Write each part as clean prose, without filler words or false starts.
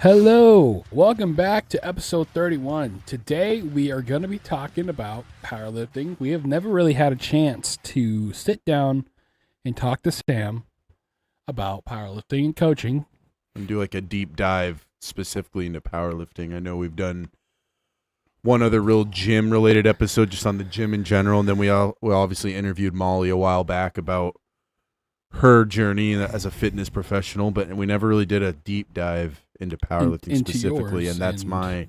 Hello, welcome back to episode 31. Today we are going to be talking about powerlifting. We have never really had a chance to sit down and talk to Sam about powerlifting and coaching. And do like a deep dive specifically into powerlifting. I know we've done one other real gym related episode just on the gym in general, and then we obviously interviewed Molly a while back about her journey as a fitness professional, but we never really did a deep dive into powerlifting into specifically, yours, and that's my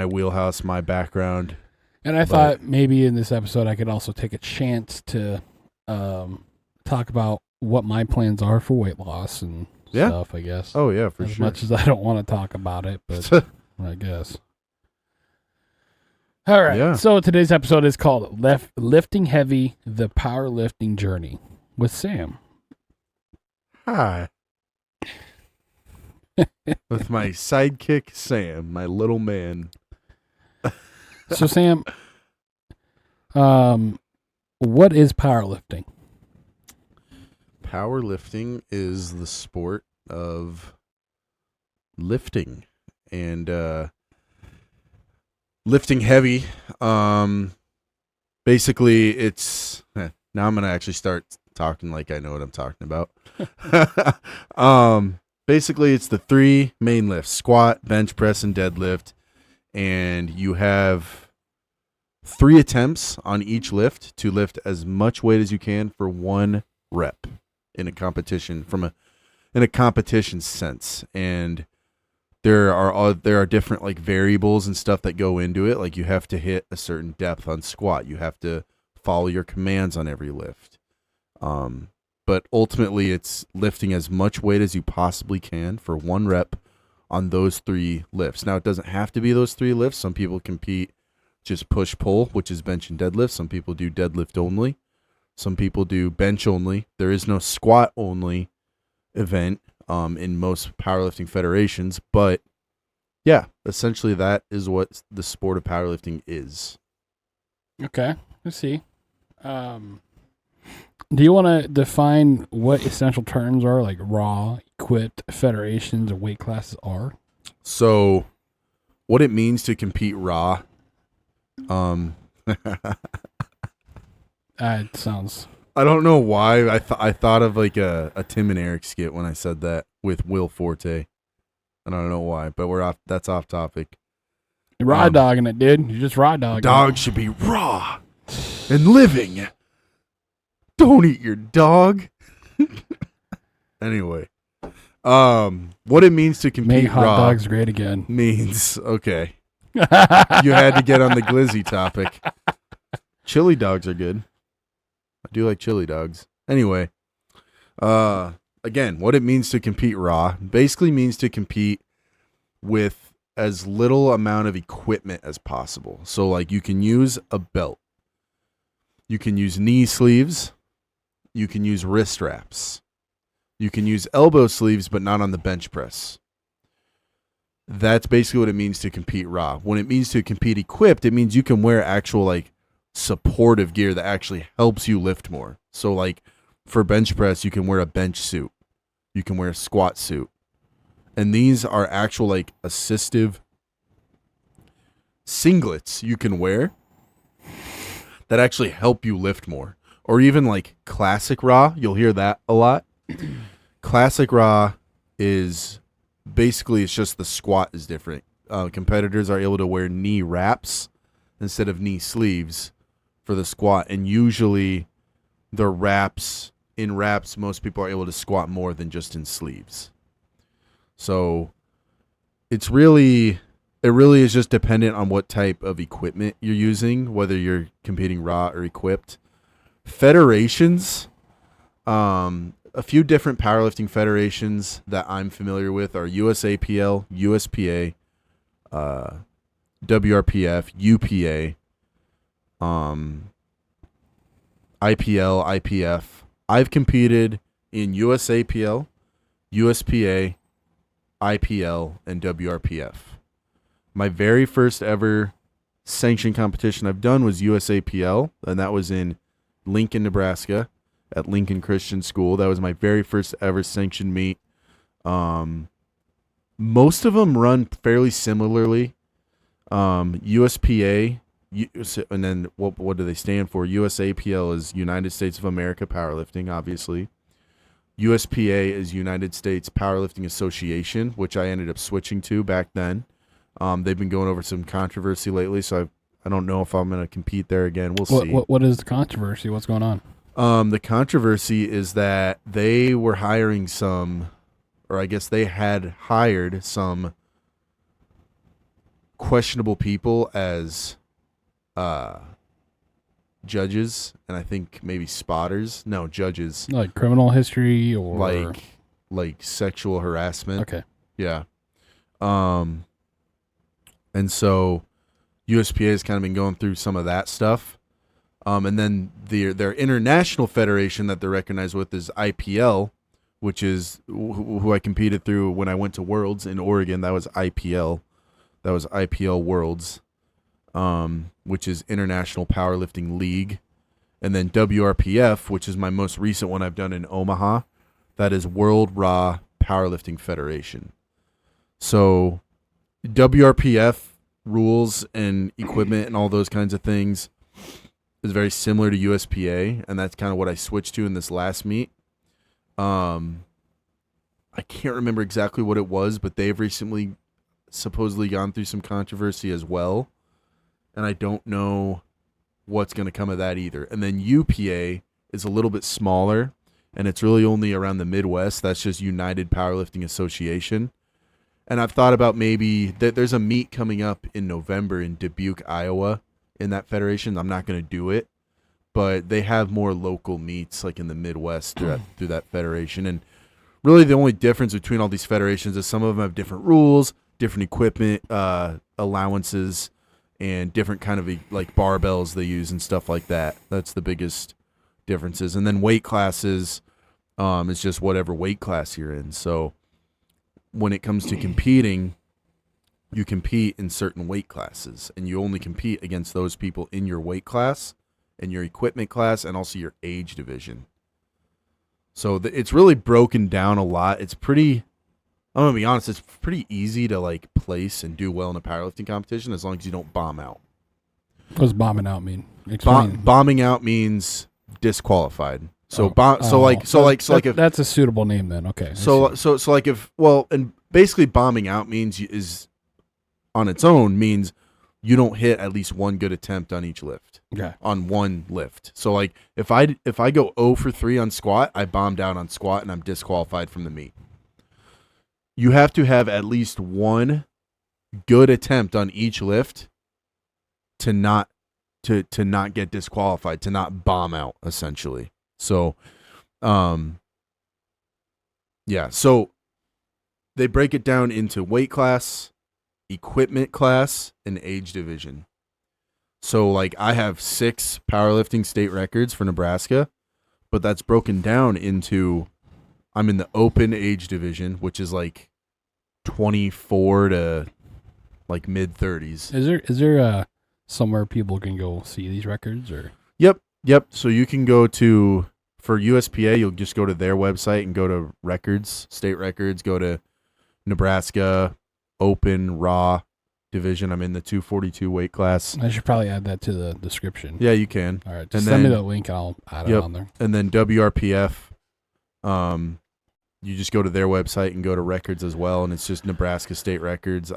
wheelhouse, my background. And I thought maybe in this episode I could also take a chance to talk about what my plans are for weight loss and stuff, I guess. Oh yeah, for as sure. As much as I don't want to talk about it, but I guess. All right. Yeah. So today's episode is called Lifting Heavy, the Powerlifting Journey with Sam. Hi. With my sidekick, Sam, my little man. So, Sam, what is powerlifting? Powerlifting is the sport of lifting and lifting heavy. Basically, it's now I'm gonna actually start talking like I know what I'm talking about. Basically, it's the three main lifts: squat, bench press, and deadlift. And you have 3 attempts on each lift to lift as much weight as you can for 1 rep in a competition in a competition sense. And there are different like variables and stuff that go into it. Like you have to hit a certain depth on squat. You have to follow your commands on every lift. But ultimately, it's lifting as much weight as you possibly can for 1 rep on those 3 lifts. Now, it doesn't have to be those 3 lifts. Some people compete just push-pull, which is bench and deadlift. Some people do deadlift only. Some people do bench only. There is no squat only event in most powerlifting federations. But, yeah, essentially that is what the sport of powerlifting is. Okay, let's see. Do you want to define what essential terms are, like raw, equipped, federations, and weight classes are? So, what it means to compete raw, it sounds... I don't know why I thought of like a Tim and Eric skit when I said that with Will Forte. I don't know why, but that's off topic. You're raw dogging it, dude. You're just raw dogging. Dogs should be raw and living. Don't eat your dog. Anyway, what it means to compete Make hot raw dogs great again means, okay, you had to get on the glizzy topic. Chili dogs are good. I do like chili dogs. Anyway, again, what it means to compete raw basically means to compete with as little amount of equipment as possible. So like you can use a belt. You can use knee sleeves. You can use wrist wraps. You can use elbow sleeves, but not on the bench press. That's basically what it means to compete raw. When it means to compete equipped, it means you can wear actual like supportive gear that actually helps you lift more. So like for bench press, you can wear a bench suit. You can wear a squat suit. And these are actual like assistive singlets you can wear that actually help you lift more. Or even like classic raw, you'll hear that a lot. Classic raw is basically, it's just the squat is different. Competitors are able to wear knee wraps instead of knee sleeves for the squat. And usually the wraps, most people are able to squat more than just in sleeves. So it really is just dependent on what type of equipment you're using, whether you're competing raw or equipped. Federations, a few different powerlifting federations that I'm familiar with are USAPL, USPA, WRPF, UPA, IPL, IPF. I've competed in USAPL, USPA, IPL, and WRPF. My very first ever sanctioned competition I've done was USAPL, and that was in Lincoln, Nebraska, at Lincoln Christian School. That was my very first ever sanctioned meet. Most of them run fairly similarly. USPA, and then what do they stand for? USAPL is United States of America Powerlifting, obviously. USPA is United States Powerlifting Association, which I ended up switching to back then. They've been going over some controversy lately, so I don't know if I'm going to compete there again. We'll see. What is the controversy? What's going on? The controversy is that they were hiring some, or I guess they had hired some questionable people as judges, and I think maybe spotters. No, judges. Like criminal history or like sexual harassment. Okay. Yeah. And so USPA has kind of been going through some of that stuff. And then their international federation that they're recognized with is IPL, which is who I competed through when I went to Worlds in Oregon. That was IPL. That was IPL Worlds, which is International Powerlifting League. And then WRPF, which is my most recent one I've done in Omaha. That is World Raw Powerlifting Federation. So WRPF rules and equipment and all those kinds of things is very similar to USPA, and that's kind of what I switched to in this last meet. I can't remember exactly what it was, but they've recently supposedly gone through some controversy as well, and I don't know what's going to come of that either. And then UPA is a little bit smaller, and it's really only around the Midwest. That's just United Powerlifting Association. And I've thought about maybe there's a meet coming up in November in Dubuque, Iowa, in that federation. I'm not going to do it, but they have more local meets like in the Midwest through that federation. And really the only difference between all these federations is some of them have different rules, different equipment allowances, and different kind of like barbells they use and stuff like that. That's the biggest differences. And then weight classes is just whatever weight class you're in. So when it comes to competing, you compete in certain weight classes, and you only compete against those people in your weight class and your equipment class and also your age division. So it's really broken down a lot. It's pretty, I'm going to be honest, it's pretty easy to like place and do well in a powerlifting competition as long as you don't bomb out. What does bombing out mean? Bombing out means disqualified. So that's a suitable name then. Okay. So like and basically bombing out means is on its own means you don't hit at least one good attempt on each lift. Okay. On one lift. So like if I go 0 for 3 on squat, I bombed out on squat and I'm disqualified from the meet. You have to have at least one good attempt on each lift to not get disqualified, to not bomb out essentially. So so they break it down into weight class, equipment class, and age division. So like I have 6 powerlifting state records for Nebraska, but that's broken down into I'm in the open age division, which is like 24 to like mid 30s. Is there somewhere people can go see these records or? Yep. So you can go to, for USPA, you'll just go to their website and go to records, state records, go to Nebraska open raw division. I'm in the 242 weight class. I should probably add that to the description. Yeah, you can. All right, just send me the link and I'll add it on there. And then WRPF, you just go to their website and go to records as well, and it's just Nebraska state records.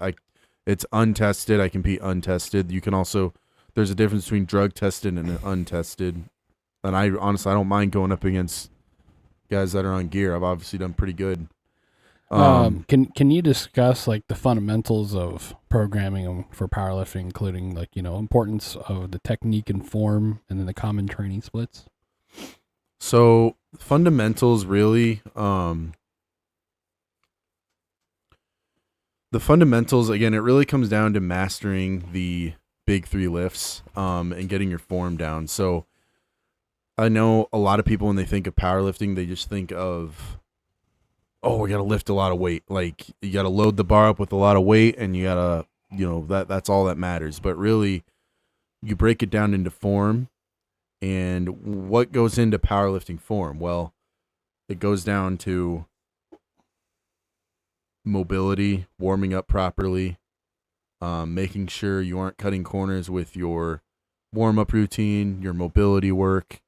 It's untested. I compete untested. You can also, there's a difference between drug tested and untested. And I honestly, I don't mind going up against guys that are on gear. I've obviously done pretty good. Can you discuss like the fundamentals of programming for powerlifting, including like, importance of the technique and form and then the common training splits? So fundamentals really, the fundamentals, again, it really comes down to mastering the big 3 lifts, and getting your form down. So I know a lot of people, when they think of powerlifting, they just think of, oh, we got to lift a lot of weight. Like you got to load the bar up with a lot of weight and you got to, that's all that matters. But really you break it down into form, and what goes into powerlifting form? Well, it goes down to mobility, warming up properly, making sure you aren't cutting corners with your warm-up routine, your mobility work,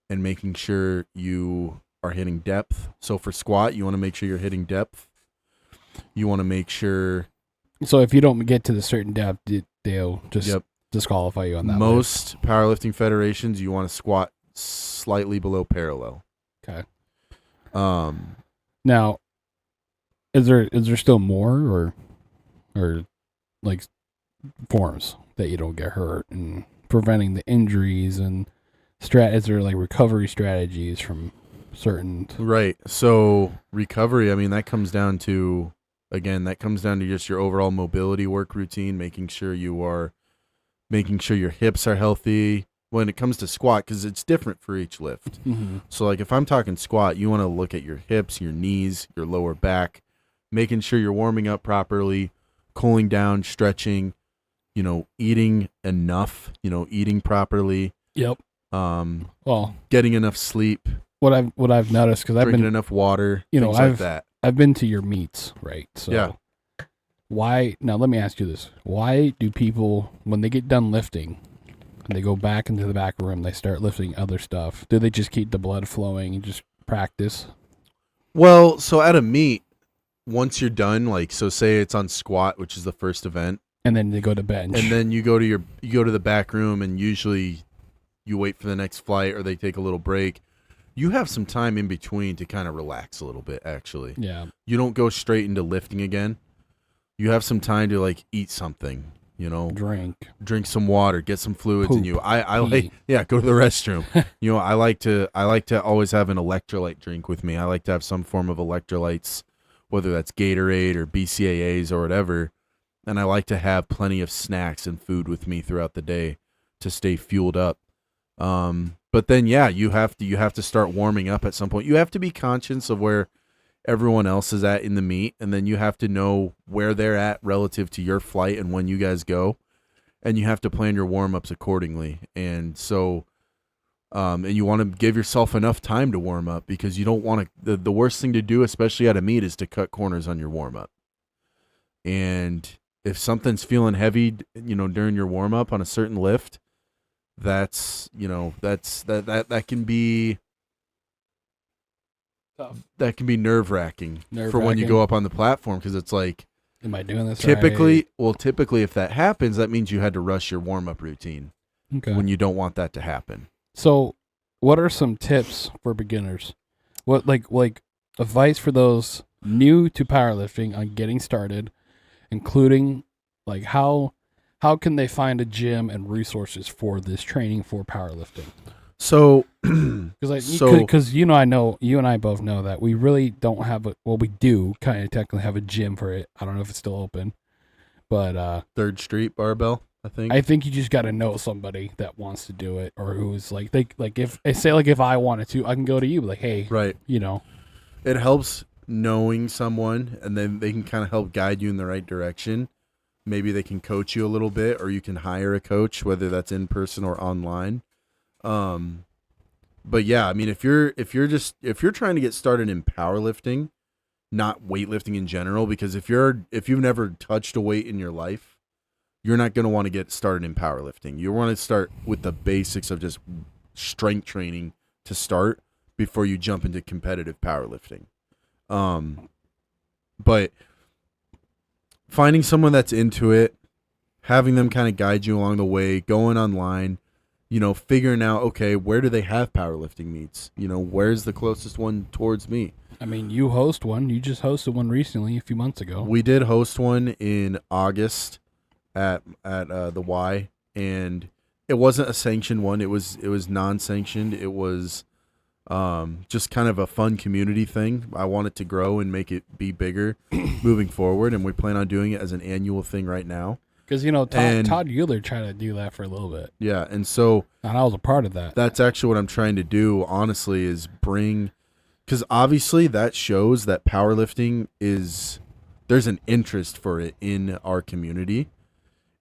and making sure you are hitting depth. So for squat, you want to make sure you're hitting depth. You want to make sure... So if you don't get to the certain depth, they'll just disqualify you on that. Most powerlifting federations, you want to squat slightly below parallel. Okay. Now, is there still more or like forms that you don't get hurt and preventing the injuries and is there like recovery strategies from certain... Right. So recovery, I mean, that comes down to just your overall mobility work routine, making sure your hips are healthy when it comes to squat, because it's different for each lift. Mm-hmm. So like if I'm talking squat, you want to look at your hips, your knees, your lower back, making sure you're warming up properly, cooling down, stretching, eating enough, eating properly. Yep. Well, getting enough sleep. What I've noticed, because I've drinking enough water, things like that. I've been to your meets, right? So yeah. Why? Now let me ask you this: why do people, when they get done lifting, and they go back into the back room, they start lifting other stuff? Do they just keep the blood flowing and just practice? Well, so at a meet, once you're done, like, so say it's on squat, which is the first event, and then they go to bench, and then you go to the back room, and usually you wait for the next flight or they take a little break. You have some time in between to kind of relax a little bit, actually. Yeah. You don't go straight into lifting again. You have some time to like eat something, drink some water, get some fluids in you. I like, go to the restroom. I like to always have an electrolyte drink with me. I like to have some form of electrolytes, whether that's Gatorade or BCAAs or whatever. And I like to have plenty of snacks and food with me throughout the day to stay fueled up. But then, you have to start warming up at some point. You have to be conscious of where everyone else is at in the meet, and then you have to know where they're at relative to your flight and when you guys go, and you have to plan your warm-ups accordingly. And so, and you want to give yourself enough time to warm up, because you don't want to, the worst thing to do, especially at a meet, is to cut corners on your warm-up. And if something's feeling heavy, during your warm-up on a certain lift, that can be tough. That can be nerve-wracking for when you go up on the platform, because it's like, am I doing this typically right? Well, typically if that happens, that means you had to rush your warm-up routine. Okay. When you don't want that to happen. So what are some tips for beginners? What like advice for those new to powerlifting on getting started, including like how can they find a gym and resources for this training for powerlifting? So, because you and I both know that we really don't have we do kind of technically have a gym for it. I don't know if it's still open, but 3rd Street Barbell, I think. I think you just got to know somebody that wants to do it, or who's like if I wanted to, I can go to you, like, hey, right, it helps knowing someone, and then they can kind of help guide you in the right direction. Maybe they can coach you a little bit, or you can hire a coach, whether that's in person or online. But yeah, I mean, if you're trying to get started in powerlifting, not weightlifting in general, because if you've never touched a weight in your life, you're not going to want to get started in powerlifting. You want to start with the basics of just strength training to start before you jump into competitive powerlifting. But finding someone that's into it, having them kind of guide you along the way, going online, figuring out, okay, where do they have powerlifting meets? Where's the closest one towards me? I mean, you host one. You just hosted one recently, a few months ago. We did host one in August at the Y, and it wasn't a sanctioned one. It was non-sanctioned. It was just kind of a fun community thing. I want it to grow and make it be bigger moving forward, and we plan on doing it as an annual thing right now. Because, Todd Euler tried to do that for a little bit. Yeah, and so... And I was a part of that. That's actually what I'm trying to do, honestly, is bring... Because obviously that shows that powerlifting is... There's an interest for it in our community,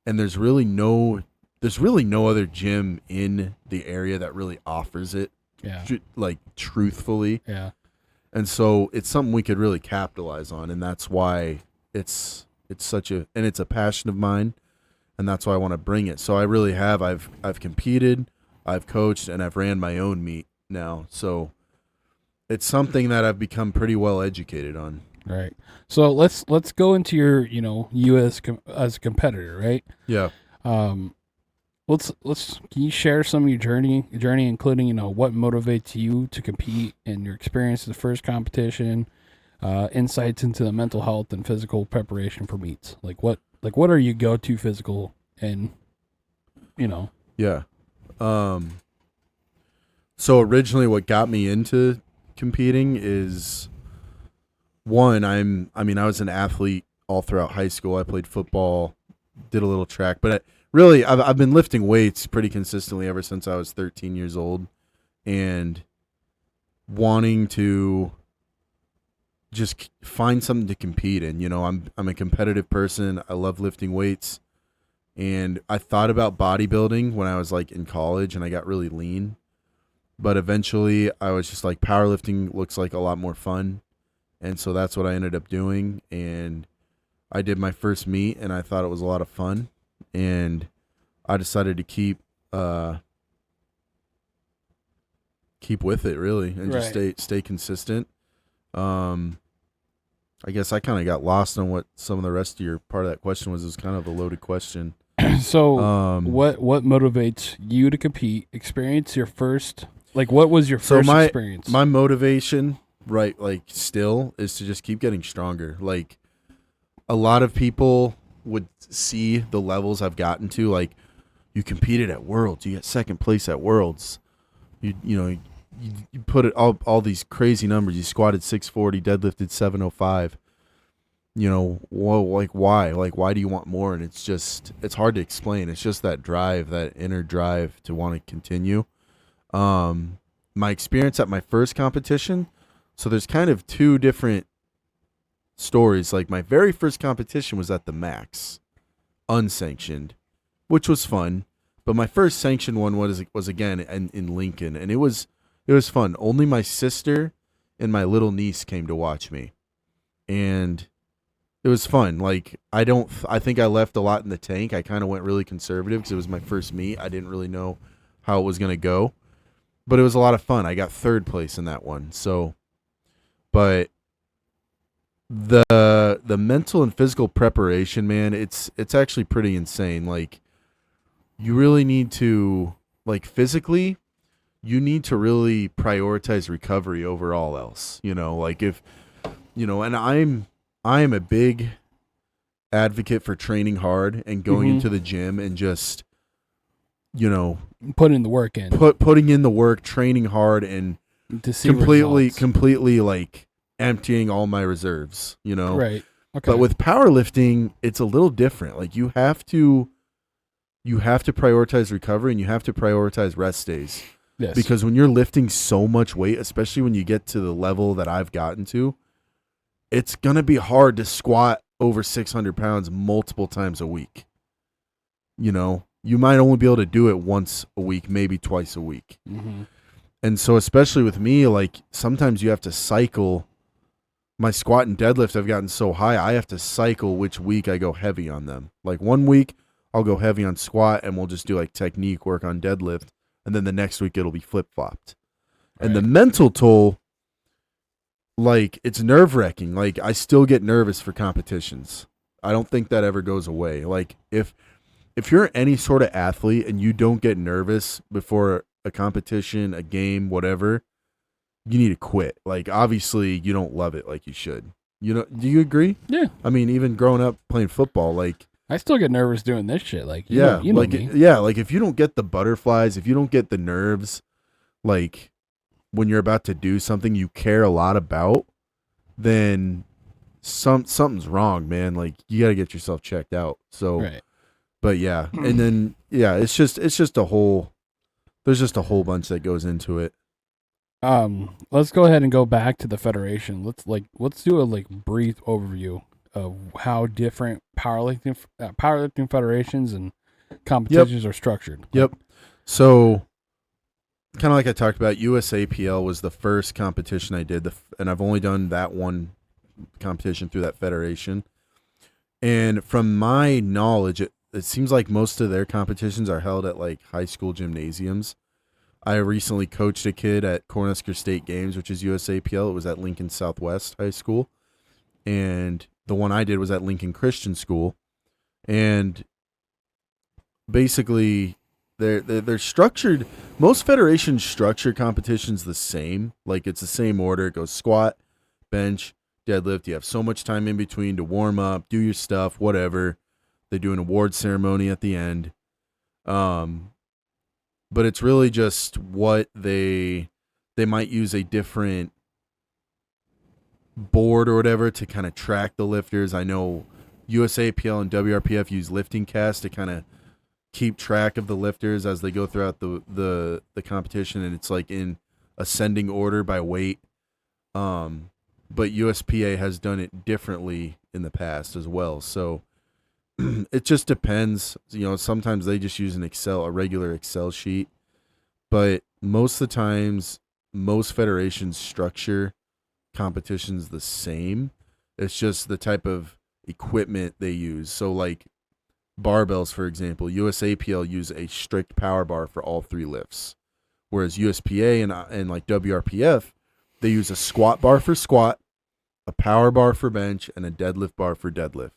and there's really no other gym in the area that really offers it. Yeah. Like, truthfully. Yeah. And so it's something we could really capitalize on, and that's why it's it's a passion of mine, and that's why I want to bring it. So I really have I've competed, I've coached, and I've ran my own meet now. So it's something that I've become pretty well educated on. Right. So let's go into your, you as as a competitor, right? Yeah. Let's can you share some of your journey, including, what motivates you to compete and your experience at the first competition, insights into the mental health and physical preparation for meets. What are you go-to physical and, Yeah. So originally what got me into competing is one, I was an athlete all throughout high school. I played football, did a little track, but I've been lifting weights pretty consistently ever since I was 13 years old, and wanting to just find something to compete in. I'm a competitive person. I love lifting weights, and I thought about bodybuilding when I was like in college, and I got really lean. But eventually, I was just like, powerlifting looks like a lot more fun, and so that's what I ended up doing. And I did my first meet, and I thought it was a lot of fun, and I decided to keep with it really, and just stay consistent. I guess I kind of got lost on what some of the rest of your part of that question was. It was kind of a loaded question. So, what motivates you to compete? Experience your first, what was your first experience? My motivation, right, still is to just keep getting stronger. Like, a lot of people would see the levels I've gotten to. Like, you competed at Worlds, you got second place at Worlds. You put it all these crazy numbers. You squatted 640, deadlifted 705. Why? Why do you want more? And it's hard to explain. It's just that drive, that inner drive to want to continue. My experience at my first competition, so there's kind of two different stories. Like, my very first competition was at the Max, unsanctioned, which was fun. But my first sanctioned one was again in Lincoln, and it was fun. Only my sister and my little niece came to watch me, and it was fun. Like, I think I left a lot in the tank. I kind of went really conservative because it was my first meet. I didn't really know how it was going to go, but it was a lot of fun. I got third place in that one. So, but the mental and physical preparation, man, it's actually pretty insane. Like, you really need to, physically, you need to really prioritize recovery over all else. And I am a big advocate for training hard and going into the gym and just, putting the work in, putting in the work, training hard, and to see completely like emptying all my reserves, Right. Okay. But with powerlifting, it's a little different. Like, you have to prioritize recovery, and you have to prioritize rest days. Yes. Because when you're lifting so much weight, especially when you get to the level that I've gotten to, it's going to be hard to squat over 600 pounds multiple times a week. You might only be able to do it once a week, maybe twice a week. Mm-hmm. And so, especially with me, like, sometimes you have to cycle. My squat and deadlift have gotten so high, I have to cycle which week I go heavy on them. Like, one week I'll go heavy on squat and we'll just do like technique work on deadlift. And then the next week it'll be flip-flopped. Right. And the mental toll, like, it's nerve-wracking. Like, I still get nervous for competitions. I don't think that ever goes away. Like, if you're any sort of athlete and you don't get nervous before a competition, a game, whatever, you need to quit. Like, obviously you don't love it like you should. Do you agree? Yeah. I mean, even growing up playing football, like, I still get nervous doing this shit. Like, like if you don't get the butterflies, if you don't get the nerves, like, when you're about to do something you care a lot about, then something's wrong, man. Like, you got to get yourself checked out. So, right. But yeah, and then it's just a whole. There's just a whole bunch that goes into it. Let's go ahead and go back to the federation. Let's do a brief overview of how different powerlifting federations and competitions are structured. Yep. So kind of like I talked about, USAPL was the first competition I did, and I've only done that one competition through that federation. And from my knowledge, it seems like most of their competitions are held at like high school gymnasiums. I recently coached a kid at Cornhusker State Games, which is USAPL. It was at Lincoln Southwest High School. And the one I did was at Lincoln Christian School. And basically, they're structured. Most federations structure competitions the same. Like, it's the same order. It goes squat, bench, deadlift. You have so much time in between to warm up, do your stuff, whatever. They do an award ceremony at the end. But it's really just what they might use a different board or whatever to kind of track the lifters. I know USAPL and WRPF use lifting cast to kind of keep track of the lifters as they go throughout the competition, and it's like in ascending order by weight. But USPA has done it differently in the past as well. So it just depends. You know, sometimes they just use a regular Excel sheet, but most of the times, most federations structure competitions the same. It's just the type of equipment they use. So like barbells, for example, USAPL use a strict power bar for all three lifts, whereas USPA and like WRPF, they use a squat bar for squat, a power bar for bench, and a deadlift bar for deadlift.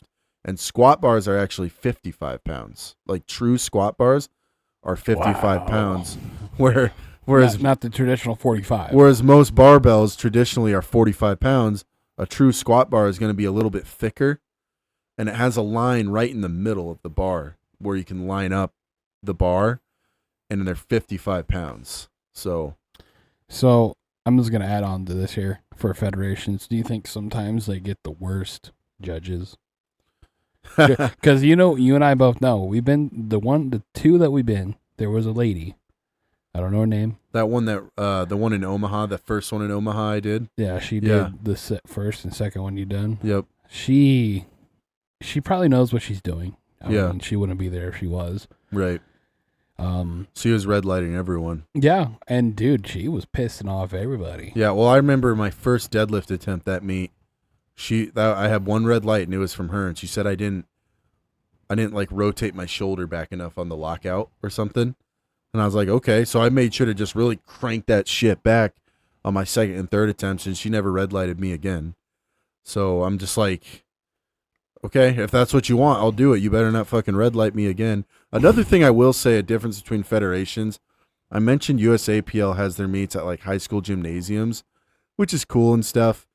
And squat bars are actually 55 pounds. Like true squat bars are 55 pounds, whereas not the traditional 45. Whereas most barbells traditionally are 45 pounds, a true squat bar is going to be a little bit thicker, and it has a line right in the middle of the bar where you can line up the bar, and they're 55 pounds. So I'm just going to add on to this here for federations. Do you think sometimes they get the worst judges? Because you and I both know we've been the two that we've been. There was a lady, I don't know her name. That one the one in Omaha, the first one in Omaha, I did. Yeah, she did the first and second one you done. Yep. She probably knows what she's doing. I mean, she wouldn't be there if she was. Right. She was red lighting everyone. Yeah, and dude, she was pissing off everybody. Yeah. Well, I remember my first deadlift attempt that meet. I had one red light and it was from her, and she said I didn't like rotate my shoulder back enough on the lockout or something. And I was like, okay. So I made sure to just really crank that shit back on my second and third attempts, and she never red lighted me again. So I'm just like, okay, if that's what you want, I'll do it. You better not fucking red light me again. Another thing I will say, a difference between federations, I mentioned USAPL has their meets at like high school gymnasiums, which is cool and stuff.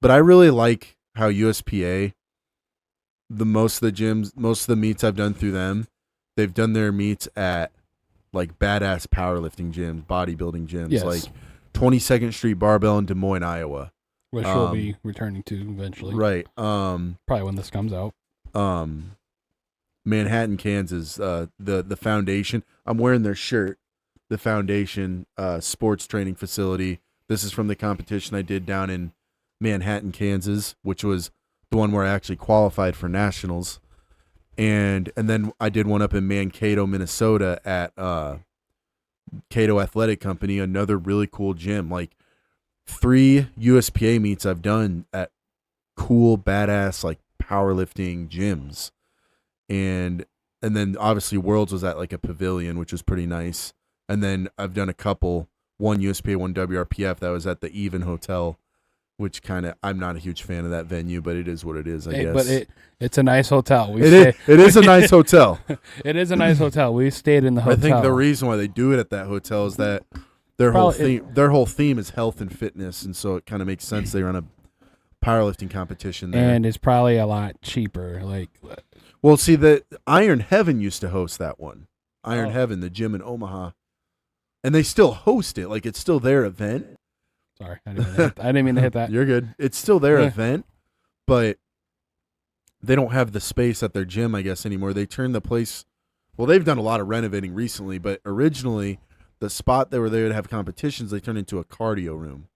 But I really like how USPA, most of the meets I've done through them, they've done their meets at like badass powerlifting gyms, bodybuilding gyms, Yes. like 22nd Street Barbell in Des Moines, Iowa. Which we'll be returning to eventually. Right. Probably when this comes out. Manhattan, Kansas, the foundation. I'm wearing their shirt. The foundation sports training facility. This is from the competition I did down in Manhattan, Kansas, which was the one where I actually qualified for nationals. And then I did one up in Mankato, Minnesota at Cato Athletic Company, another really cool gym. Like 3 USPA meets I've done at cool, badass, like powerlifting gyms. And then obviously Worlds was at like a pavilion, which was pretty nice. And then I've done a couple, one USPA, one WRPF that was at the Even Hotel, which I'm not a huge fan of that venue, but it is what it is, I guess. But it's a nice hotel. It is a nice hotel. It is a nice hotel. We stayed in the hotel. I think the reason why they do it at that hotel is that their whole theme is health and fitness, and so it kind of makes sense they run a powerlifting competition there. And it's probably a lot cheaper. Well, see, the Iron Heaven used to host that one. Iron Heaven, the gym in Omaha. And they still host it. Like, it's still their event. Sorry, I didn't mean to hit that. You're good. It's still their event, but they don't have the space at their gym, I guess, anymore. They turned the place. Well, they've done a lot of renovating recently, but originally the spot they were there to have competitions, they turned into a cardio room.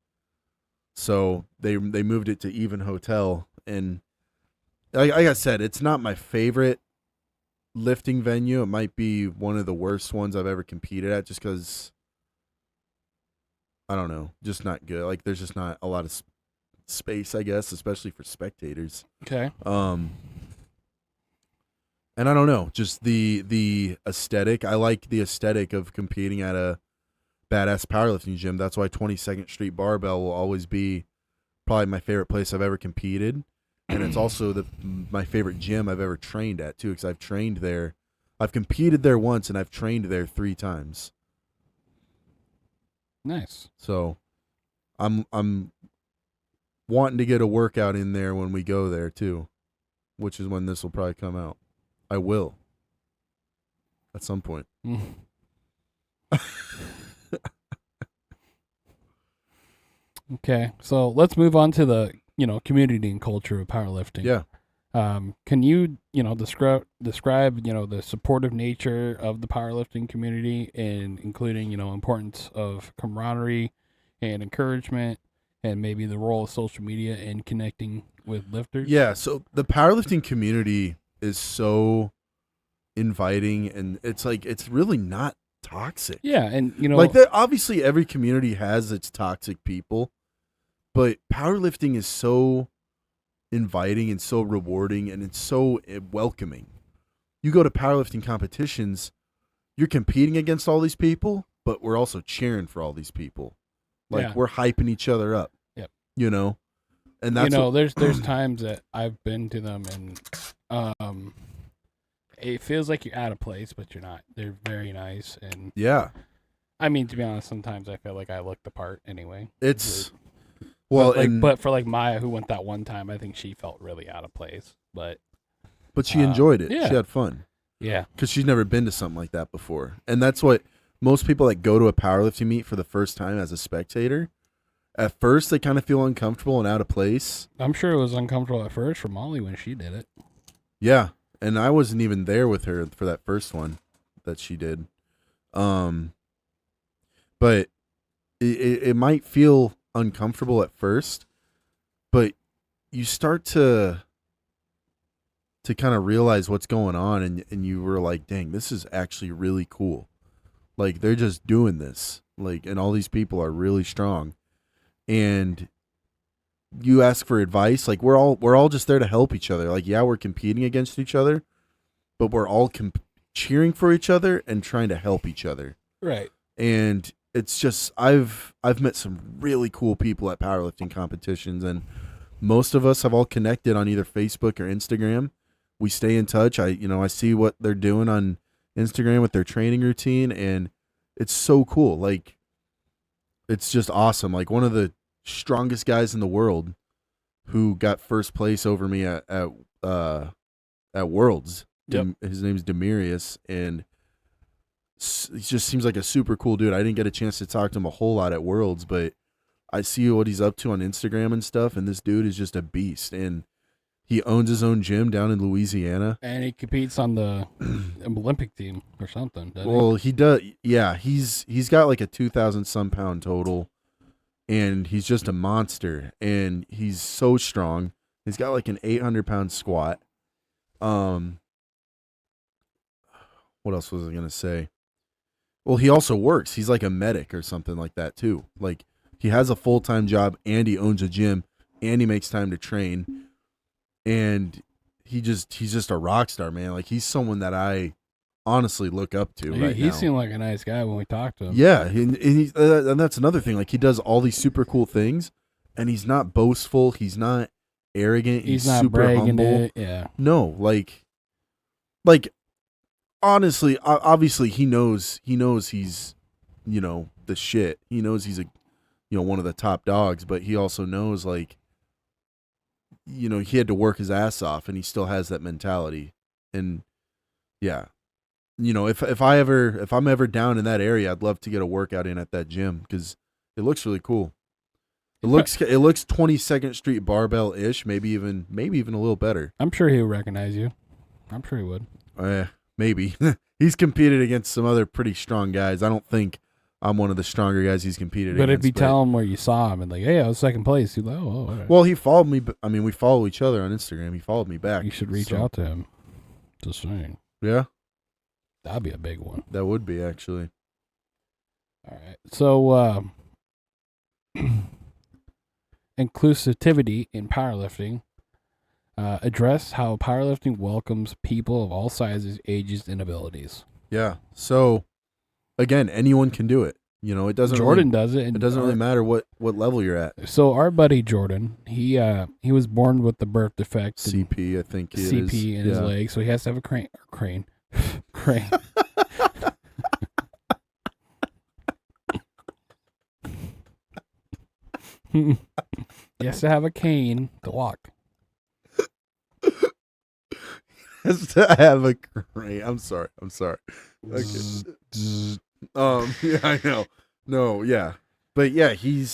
So they moved it to Even Hotel, and like I said, it's not my favorite lifting venue. It might be one of the worst ones I've ever competed at, just because I don't know, just not good. Like there's just not a lot of space, I guess, especially for spectators. Okay. And I don't know, just the aesthetic. I like the aesthetic of competing at a badass powerlifting gym. That's why 22nd Street Barbell will always be probably my favorite place I've ever competed, and it's also my favorite gym I've ever trained at too, because I've trained there. I've competed there once, and I've trained there 3 times. Nice. So, I'm wanting to get a workout in there when we go there too, which is when this will probably come out. I will. At some point. Okay, so let's move on to the community and culture of powerlifting. Yeah. Can you describe the supportive nature of the powerlifting community, and including importance of camaraderie and encouragement, and maybe the role of social media in connecting with lifters? Yeah. So the powerlifting community is so inviting, and it's like it's really not toxic. Yeah, and like obviously every community has its toxic people, but powerlifting is so inviting and so rewarding, and it's so welcoming. You go to powerlifting competitions, you're competing against all these people, but we're also cheering for all these people. Like we're hyping each other up. Yep. And that's there's times that I've been to them, and it feels like you're out of place, but you're not. They're very nice, and yeah. I mean, to be honest, sometimes I feel like I look the part anyway. It's but for like Maya, who went that one time, I think she felt really out of place. But she enjoyed it. Yeah. She had fun. Yeah, because she's never been to something like that before, and that's what most people that go to a powerlifting meet for the first time as a spectator. At first, they kind of feel uncomfortable and out of place. I'm sure it was uncomfortable at first for Molly when she did it. Yeah, and I wasn't even there with her for that first one that she did. But it might feel uncomfortable at first, but you start to kind of realize what's going on, and you were like, dang, this is actually really cool. Like, they're just doing this. Like, and all these people are really strong. And you ask for advice. Like, we're all just there to help each other. Like, yeah, we're competing against each other, but we're all cheering for each other and trying to help each other. Right. And it's just, I've met some really cool people at powerlifting competitions, and most of us have all connected on either Facebook or Instagram. We stay in touch. I see what they're doing on Instagram with their training routine, and it's so cool. Like, it's just awesome. Like, one of the strongest guys in the world who got first place over me at Worlds. Yep. His name's Demirius, and he just seems like a super cool dude. I didn't get a chance to talk to him a whole lot at Worlds, but I see what he's up to on Instagram and stuff, and this dude is just a beast. And he owns his own gym down in Louisiana. And he competes on the Olympic team or something, doesn't Well, he does. Yeah, he's got like a 2,000 some pound total, and he's just a monster. And he's so strong. He's got like an 800-pound squat. What else was I gonna say? Well, he also works. He's like a medic or something like that too. Like, he has a full-time job, and he owns a gym, and he makes time to train. And he's just a rock star, man. Like, he's someone that I honestly look up to right now. He seemed like a nice guy when we talked to him. Yeah, and that's another thing. Like, he does all these super cool things, and he's not boastful. He's not arrogant. He's not super bragging humble. it. Yeah. No, like honestly, obviously he knows he's, the shit. He knows he's one of the top dogs, but he also knows, like, he had to work his ass off, and he still has that mentality. And yeah, if I'm ever down in that area, I'd love to get a workout in at that gym, because it looks really cool. It looks 22nd Street Barbell ish, maybe even a little better. I'm sure he would recognize you. I'm sure he would. Maybe. He's competed against some other pretty strong guys. I don't think I'm one of the stronger guys he's competed against. But if you tell him where you saw him and like, hey, I was second place, he's like, oh, all right. Well, he followed me. I mean, we follow each other on Instagram. He followed me back. You should reach out to him. Just saying. Yeah. That'd be a big one. That would be, actually. All right. So inclusivity in powerlifting. Address how powerlifting welcomes people of all sizes, ages, and abilities. Yeah. So again, anyone can do it. You know, it doesn't Jordan really, does it. And it doesn't really matter what level you're at. So our buddy Jordan, he was born with the birth defect. CP, I think it is. CP in his leg, so he has to have a crane. Crane. He has to have a cane to walk. Has to have a crane. I'm sorry. Okay. Yeah, I know. No, yeah. But yeah, he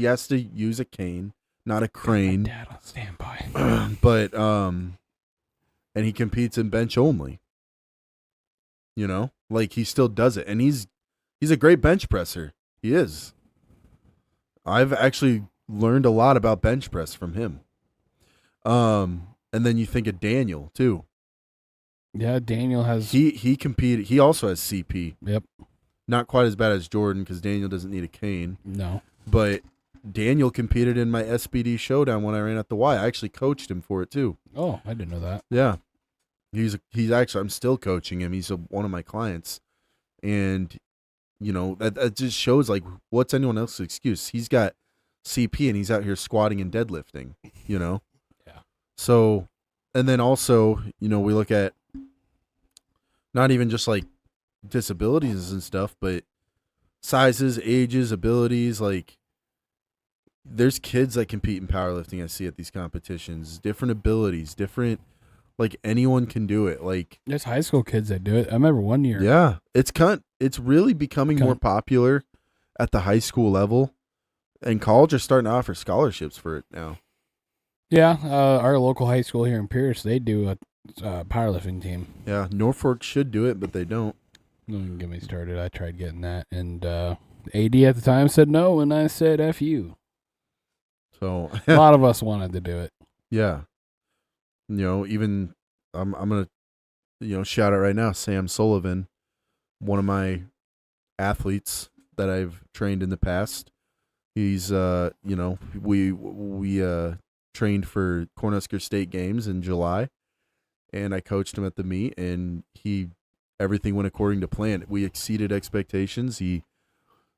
has to use a cane, not a crane. My dad on standby. But and he competes in bench only. You know? Like he still does it. And he's a great bench presser. He is. I've actually learned a lot about bench press from him. And then you think of Daniel too. Yeah, Daniel has. He competed. He also has CP. Yep. Not quite as bad as Jordan because Daniel doesn't need a cane. No. But Daniel competed in my SBD showdown when I ran at the Y. I actually coached him for it too. Oh, I didn't know that. Yeah. He's actually, I'm still coaching him. He's one of my clients. And, you know, that just shows like what's anyone else's excuse? He's got CP and he's out here squatting and deadlifting, you know? Yeah. So, and then also, you know, we look at not even just like disabilities and stuff, but sizes, ages, abilities. Like there's kids that compete in powerlifting I see at these competitions, different abilities, different, like anyone can do it. Like there's high school kids that do it. I remember one year. Yeah, it's really becoming more popular at the high school level, and college are starting to offer scholarships for it now. Yeah, our local high school here in Pierce, they do a powerlifting team. Yeah, Norfolk should do it, but they don't. Don't get me started. I tried getting that, and AD at the time said no, and I said F you. So a lot of us wanted to do it. Yeah. You know, even I'm gonna, you know, shout out right now, Sam Sullivan, one of my athletes that I've trained in the past. He's you know, we trained for Cornhusker State Games in July, and I coached him at the meet, and everything went according to plan. We exceeded expectations. He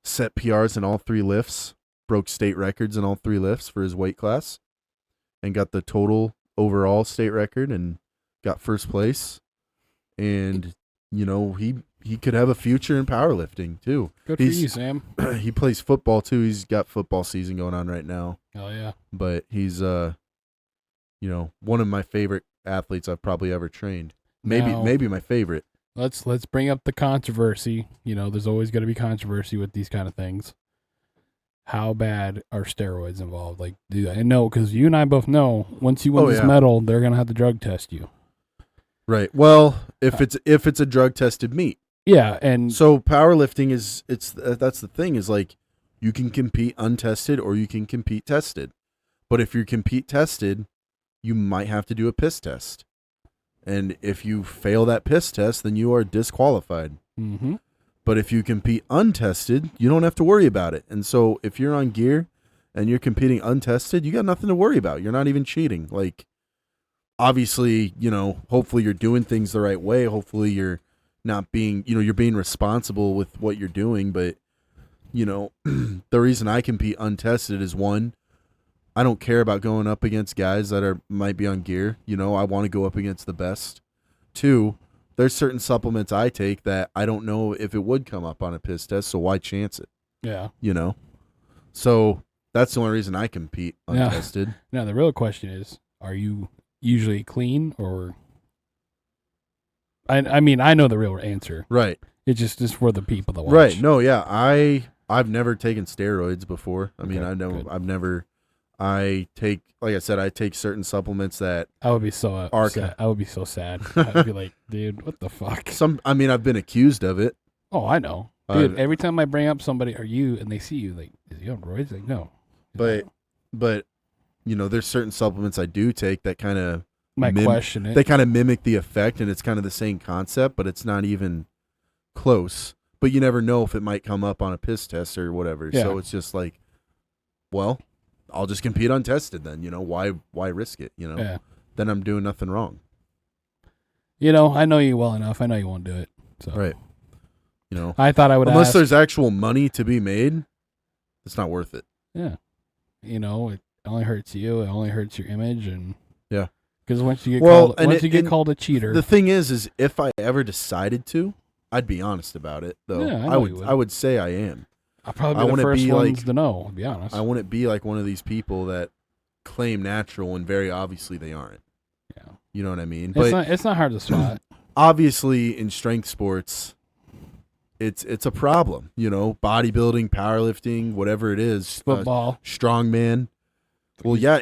set PRs in all 3 lifts, broke state records in all 3 lifts for his weight class, and got the total overall state record and got first place. And, you know, he could have a future in powerlifting too. Good for you, Sam. He plays football too. He's got football season going on right now. Oh yeah. But he's you know, one of my favorite athletes I've probably ever trained. Maybe my favorite. Let's bring up the controversy. You know, there's always going to be controversy with these kind of things. How bad are steroids involved? Like, I know because you and I both know once you win this medal, they're going to have to drug test you. Right. Well, if it's a drug tested meet. Yeah, and so powerlifting that's the thing is like you can compete untested or you can compete tested. But if you compete tested, you might have to do a piss test. And if you fail that piss test, then you are disqualified. Mm-hmm. But if you compete untested, you don't have to worry about it. And so if you're on gear and you're competing untested, you got nothing to worry about. You're not even cheating. Like, obviously, you know, hopefully you're doing things the right way. Hopefully you're not being, you know, you're being responsible with what you're doing. But, you know, the reason I compete untested is one, I don't care about going up against guys that might be on gear. You know, I want to go up against the best. 2, there's certain supplements I take that I don't know if it would come up on a piss test, so why chance it? Yeah. You know? So that's the only reason I compete untested. Now, the real question is, are you usually clean or... I mean, I know the real answer. Right. It's just for the people that watch. Right. No, yeah. I've never taken steroids before. I mean, I take, like I said, I take certain supplements that I would be so upset. I would be so sad. I'd be like, dude, what the fuck? I've been accused of it. Oh, I know. Dude, every time I bring up somebody, are you, and they see you, like, is he on roids? Like, no. But, you know, there's certain supplements I do take that kind of question it. They kind of mimic the effect, and it's kind of the same concept, but it's not even close. But you never know if it might come up on a piss test or whatever. Yeah. So it's just like, well, I'll just compete untested then, why risk it, Yeah. Then I'm doing nothing wrong. I know you well enough. I know you won't do it. So Right. I thought I would Unless ask. there's actual money to be made, it's not worth it. Yeah. It only hurts you. It only hurts your image, and Yeah. because once you get and called a cheater, The thing is if I ever decided to, I'd be honest about it, though. Yeah, I know you would. I would say I am. I'll probably I be the wouldn't first be ones like- to know. To be honest. I wouldn't be like one of these people that claim natural when very obviously they aren't. Yeah. You know what I mean? It's not hard to spot. Obviously in strength sports, it's a problem. Bodybuilding, powerlifting, whatever it is, Football. strongman. Well, yeah,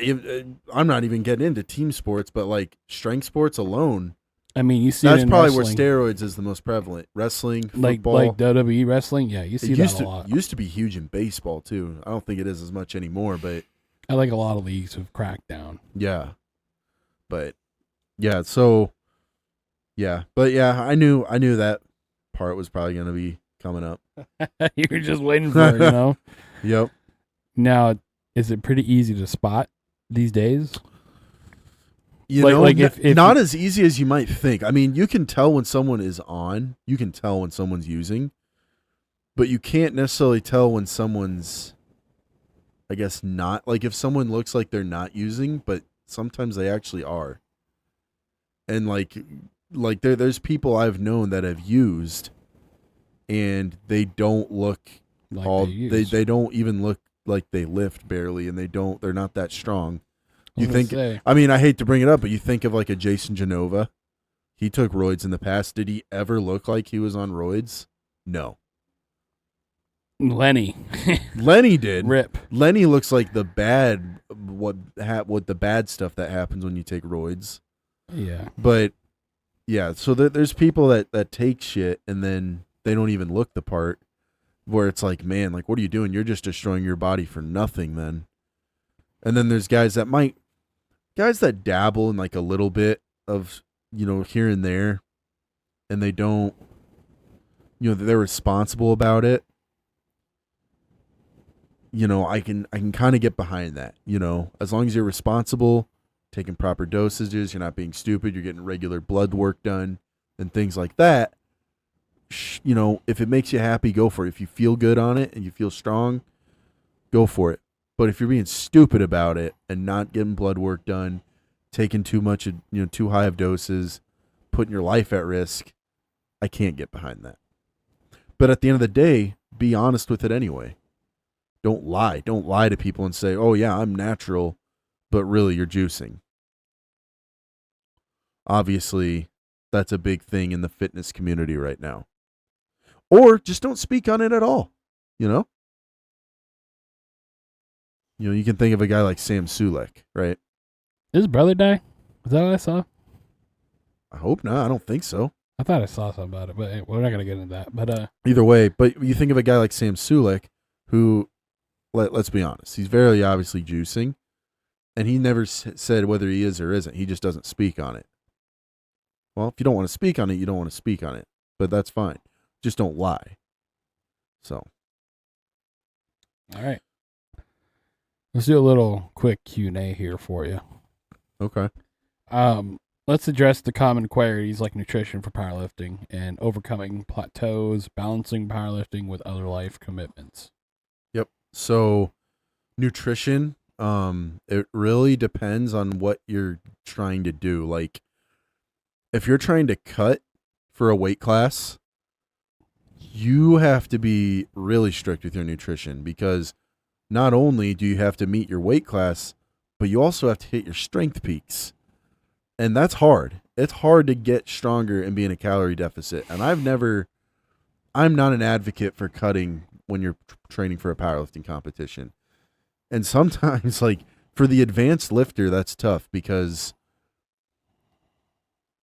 I'm not even getting into team sports, but like strength sports alone, I mean, you see that's it in probably wrestling. where steroids is the most prevalent. Wrestling, like football. WWE wrestling. Yeah, you see It that a lot. used to be huge in baseball too. I don't think it is as much anymore, but I like a lot of leagues have cracked down. yeah. But yeah, so yeah, but yeah, I knew that part was probably going to be coming up. You were just waiting for it, Yep. Now, is it pretty easy to spot these days? If not as easy as you might think. I mean, you can tell when someone is on, you can tell when someone's using, but you can't necessarily tell when someone's, I guess, not. Like if someone looks like they're not using, but sometimes they actually are. And like there's people I've known that have used and they don't look like they don't even look like they lift barely, and they're not that strong. You I was think, gonna say, I mean, I hate to bring it up, but you think of like a Jason Genova. He took roids in the past. Did he ever look like he was on roids? No. Lenny. Lenny did. Rip. Lenny looks like the bad what the bad stuff that happens when you take roids. Yeah. But yeah, so there's people that take shit and then they don't even look the part, where it's like, man, like, what are you doing? You're just destroying your body for nothing then. And then there's guys that dabble in like a little bit of, here and there, and they don't, they're responsible about it. I can kind of get behind that, as long as you're responsible, taking proper dosages, you're not being stupid, you're getting regular blood work done and things like that. If it makes you happy, go for it. If you feel good on it and you feel strong, go for it. But if you're being stupid about it and not getting blood work done, taking too much, too high of doses, putting your life at risk, I can't get behind that. But at the end of the day, be honest with it anyway. Don't lie. Don't lie to people and say, oh yeah, I'm natural, but really you're juicing. Obviously, that's a big thing in the fitness community right now. Or just don't speak on it at all, You can think of a guy like Sam Sulek, right? Did his brother die? Is that what I saw? I hope not. I don't think so. I thought I saw something about it, but we're not going to get into that. But either way, but you think of a guy like Sam Sulek, who, let's be honest, he's very obviously juicing, and he never said whether he is or isn't. He just doesn't speak on it. Well, if you don't want to speak on it, you don't want to speak on it, but that's fine. Just don't lie. So. All right. Let's do a little quick Q&A here for you. Okay. Let's address the common queries like nutrition for powerlifting and overcoming plateaus, balancing powerlifting with other life commitments. Yep. So nutrition, it really depends on what you're trying to do. Like if you're trying to cut for a weight class, you have to be really strict with your nutrition, because not only do you have to meet your weight class, but you also have to hit your strength peaks. And that's hard. It's hard to get stronger and be in a calorie deficit. And I'm not an advocate for cutting when you're training for a powerlifting competition. And sometimes, like, for the advanced lifter, that's tough, because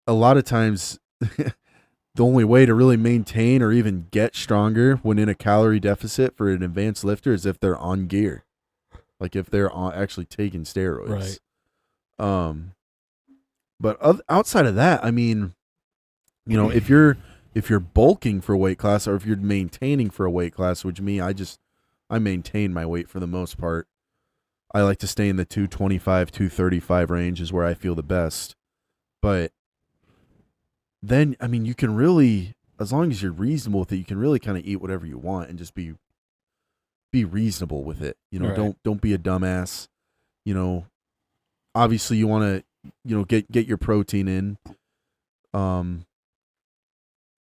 a lot of times the only way to really maintain or even get stronger when in a calorie deficit for an advanced lifter is if they're on gear. Like if they're actually taking steroids. Right. But outside of that, I mean, if you're bulking for a weight class, or if you're maintaining for a weight class, which I maintain my weight for the most part. I like to stay in the 225, 235 range is where I feel the best. But then, I mean, you can really, as long as you're reasonable with it, you can really kind of eat whatever you want and just be reasonable with it. You know, Right. don't be a dumbass. You know, obviously you want to, get your protein in. And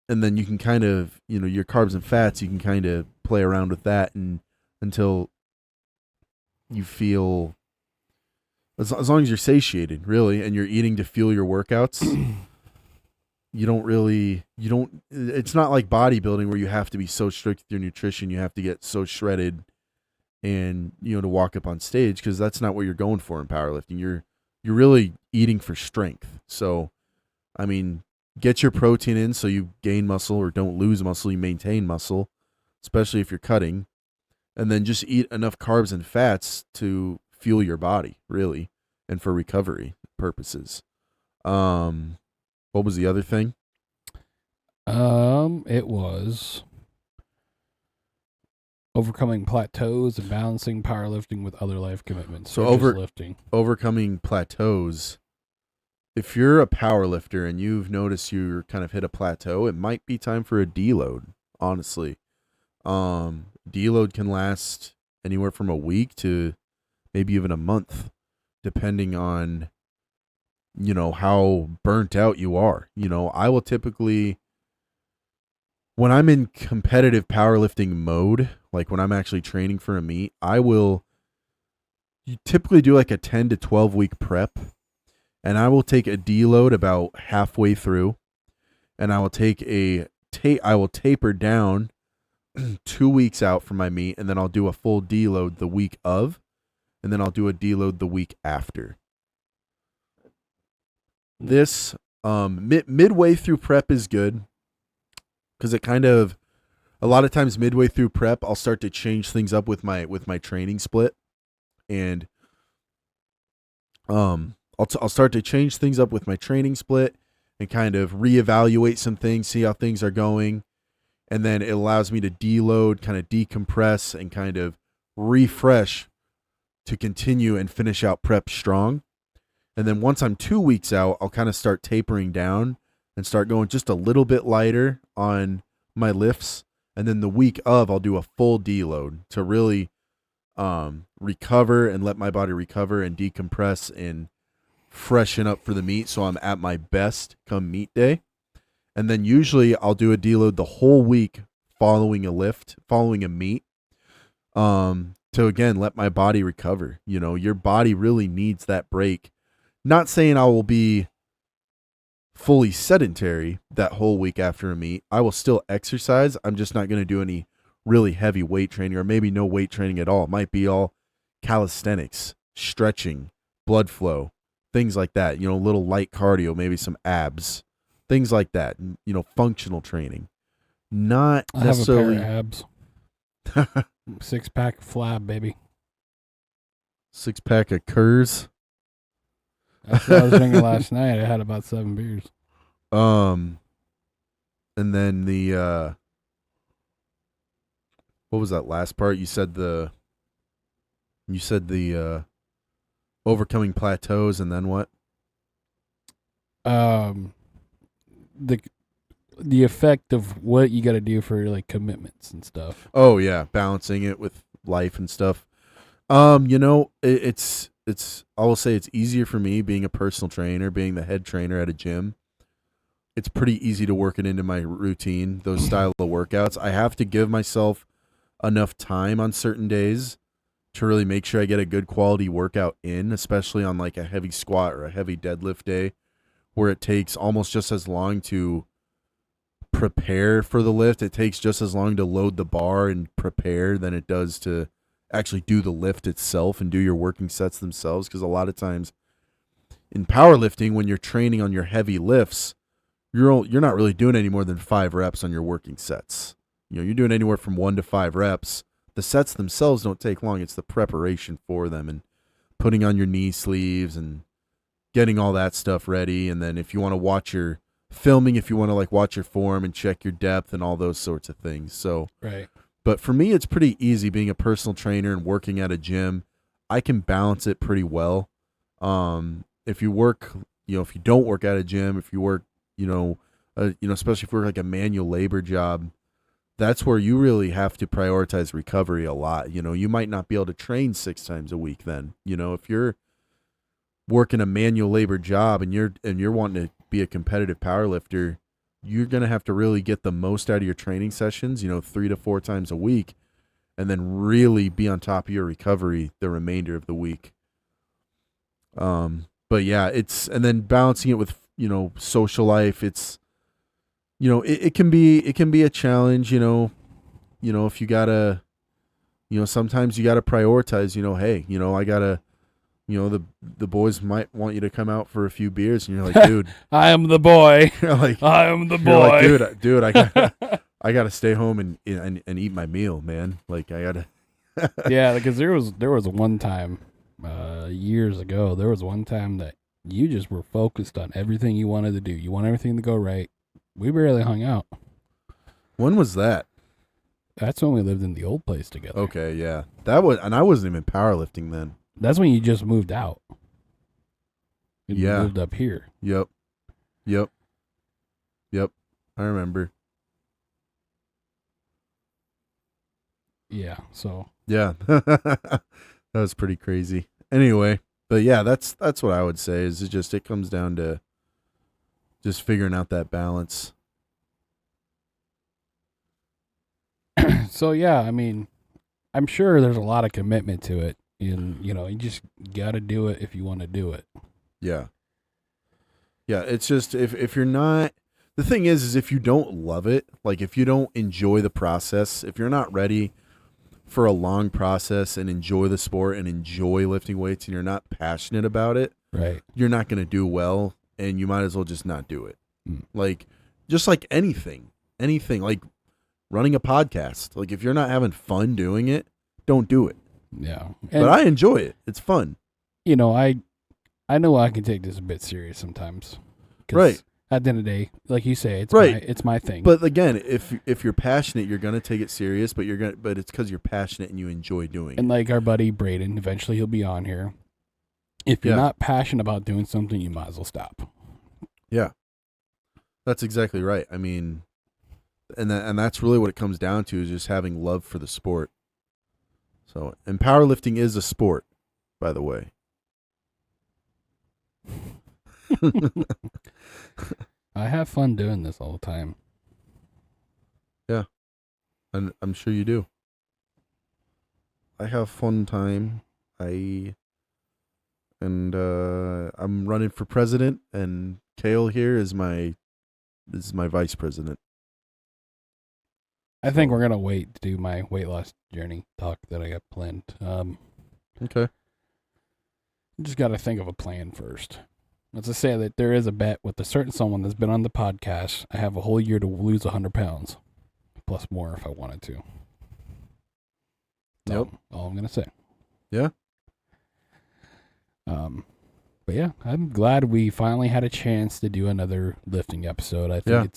then you can kind of, your carbs and fats, you can kind of play around with that and until you feel as long as you're satiated, really, and you're eating to fuel your workouts, it's not like bodybuilding where you have to be so strict with your nutrition, you have to get so shredded and, to walk up on stage, because that's not what you're going for in powerlifting. You're really eating for strength. So, I mean, get your protein in so you gain muscle or don't lose muscle, you maintain muscle, especially if you're cutting. And then just eat enough carbs and fats to fuel your body, really, and for recovery purposes. What was the other thing? It was overcoming plateaus and balancing powerlifting with other life commitments. So lifting. Overcoming plateaus. If you're a power lifter and you've noticed you're kind of hit a plateau, it might be time for a deload, honestly. Deload can last anywhere from a week to maybe even a month, depending on, how burnt out you are. I will typically, when I'm in competitive powerlifting mode, like when I'm actually training for a meet, you typically do like a 10 to 12 week prep, and I will take a deload about halfway through, and I will I will taper down 2 weeks out from my meet, and then I'll do a full deload the week of, and then I'll do a deload the week after. This midway through prep is good because it kind of, a lot of times midway through prep, I'll start to change things up with my training split, and I'll start to change things up with my training split and kind of reevaluate some things, see how things are going. And then it allows me to deload, kind of decompress, and kind of refresh to continue and finish out prep strong. And then once I'm 2 weeks out, I'll kind of start tapering down and start going just a little bit lighter on my lifts. And then the week of, I'll do a full deload to really recover and let my body recover and decompress and freshen up for the meet, so I'm at my best come meet day. And then usually I'll do a deload the whole week following a meet, to again let my body recover. Your body really needs that break. Not saying I will be fully sedentary that whole week after a meet. I will still exercise. I'm just not going to do any really heavy weight training, or maybe no weight training at all. It might be all calisthenics, stretching, blood flow, things like that. Little light cardio, maybe some abs, things like that. Functional training. Not necessarily. I have a pair of abs. 6-pack of flab, baby. 6-pack of Kurs. That's what I was drinking last night. I had about 7 beers. And then the what was that last part? You said the overcoming plateaus, and then what? The effect of what you got to do for like commitments and stuff. Oh yeah, balancing it with life and stuff. It's I will say it's easier for me being a personal trainer, being the head trainer at a gym. It's pretty easy to work it into my routine, those style of workouts. I have to give myself enough time on certain days to really make sure I get a good quality workout in, especially on like a heavy squat or a heavy deadlift day, where it takes almost just as long to prepare for the lift. It takes just as long to load the bar and prepare than it does to actually do the lift itself and do your working sets themselves. Because a lot of times in powerlifting, when you're training on your heavy lifts, you're not really doing any more than 5 reps on your working sets. You're doing anywhere from 1 to 5 reps. The sets themselves don't take long. It's the preparation for them and putting on your knee sleeves and getting all that stuff ready. And then if you want to watch your filming, if you want to like watch your form and check your depth and all those sorts of things. So, right. But for me, it's pretty easy being a personal trainer and working at a gym. I can balance it pretty well. If you work, if you don't work at a gym, if you work, especially if you work like a manual labor job, that's where you really have to prioritize recovery a lot. You might not be able to train 6 times a week then. If you're working a manual labor job and you're wanting to be a competitive power lifter, you're going to have to really get the most out of your training sessions, 3 to 4 times a week, and then really be on top of your recovery the remainder of the week. But yeah, and then balancing it with, social life. It's, it can be a challenge, if you gotta, sometimes you gotta prioritize, hey, I gotta, the boys might want you to come out for a few beers, and you're like, dude, I am the boy. I am the boy. Like, dude, I gotta stay home and eat my meal, man. Like, I gotta. Yeah, because there was one time, years ago, there was one time that you just were focused on everything you wanted to do. You want everything to go right. We barely hung out. When was that? That's when we lived in the old place together. Okay, yeah, and I wasn't even powerlifting then. That's when you just moved out. You moved up here. Yep. I remember. Yeah. So. Yeah, that was pretty crazy. Anyway, but yeah, that's what I would say. Is it comes down to just figuring out that balance. So yeah, I mean, I'm sure there's a lot of commitment to it. And, you just got to do it if you want to do it. Yeah. Yeah, it's just if you're not, the thing is if you don't love it, like if you don't enjoy the process, if you're not ready for a long process and enjoy the sport and enjoy lifting weights and you're not passionate about it, right, you're not going to do well, and you might as well just not do it. Like, just like anything, like running a podcast. Like, if you're not having fun doing it, don't do it. Yeah. But I enjoy it. It's fun. I know I can take this a bit serious sometimes. Right. At the end of the day, like you say, it's my thing. But again, if you're passionate, you're gonna take it serious. But it's because you're passionate and you enjoy doing it. And like our buddy Braden, eventually he'll be on here. If you're not passionate about doing something, you might as well stop. Yeah, that's exactly right. I mean, and that's really what it comes down to, is just having love for the sport. So, and powerlifting is a sport, by the way. I have fun doing this all the time. Yeah, and I'm sure you do. I have fun time. I'm running for president, and Kale here is my vice president. I think we're gonna wait to do my weight loss journey talk that I got planned. Okay. Just got to think of a plan first. Let's just say that there is a bet with a certain someone that's been on the podcast. I have a whole year to lose 100 pounds, plus more if I wanted to. Yep. All I'm gonna say. Yeah. But yeah, I'm glad we finally had a chance to do another lifting episode. I think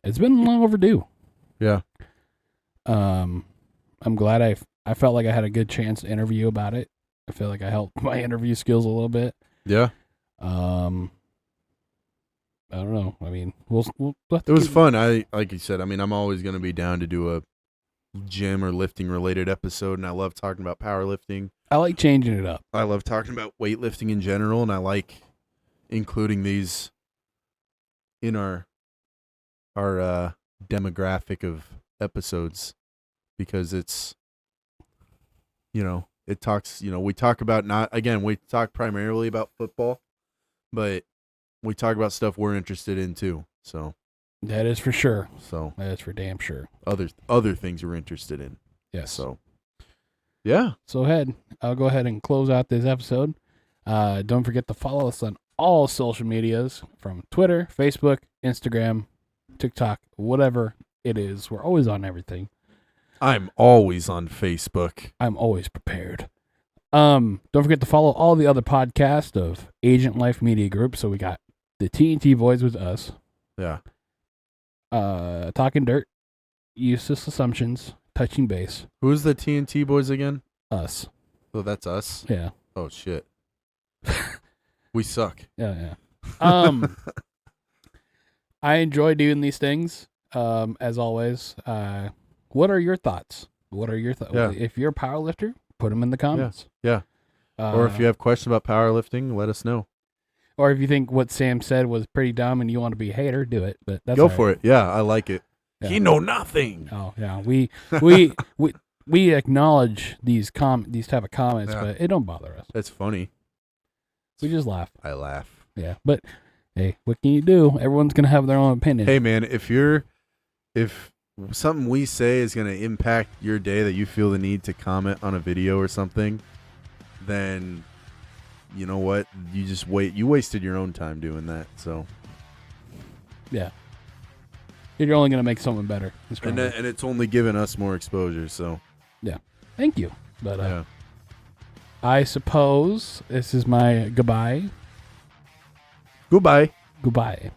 it's been long overdue. Yeah. I'm glad I felt like I had a good chance to interview about it. I feel like I helped my interview skills a little bit. Yeah. I don't know. I mean, we'll it was fun. Like you said, I mean, I'm always going to be down to do a gym or lifting related episode, and I love talking about powerlifting. I like changing it up. I love talking about weightlifting in general, and I like including these in our demographic of episodes, because it's, it talks, we talk about we talk primarily about football, but we talk about stuff we're interested in too. So that is for sure. So that is for damn sure. Other things we're interested in. Yes. So yeah. So I'll go ahead and close out this episode. Don't forget to follow us on all social medias, from Twitter, Facebook, Instagram, TikTok, whatever it is. We're always on everything. I'm always on Facebook. I'm always prepared. Don't forget to follow all the other podcasts of Agent Life Media Group. So we got the TNT Boys with us. Yeah. Talking Dirt, Useless Assumptions, Touching Base. Who's the TNT Boys again? Us. So that's us. Yeah. Oh shit. We suck. Yeah. I enjoy doing these things. As always. What are your thoughts? What are your thoughts? Yeah. If you're a powerlifter, put them in the comments. Yeah. Or if you have questions about powerlifting, let us know. Or if you think what Sam said was pretty dumb and you want to be a hater, do it. But that's Go for it. Yeah, I like it. Yeah. He know nothing. Oh yeah, we acknowledge these type of comments, but it don't bother us. That's funny. We just laugh. I laugh. Yeah, but hey, what can you do? Everyone's gonna have their own opinion. Hey man, if something we say is gonna impact your day that you feel the need to comment on a video or something, then you know what? You just wait. You wasted your own time doing that. So yeah, you're only gonna make someone better. And it's only given us more exposure. So yeah, thank you. But yeah. I suppose this is my goodbye. Goodbye. Goodbye.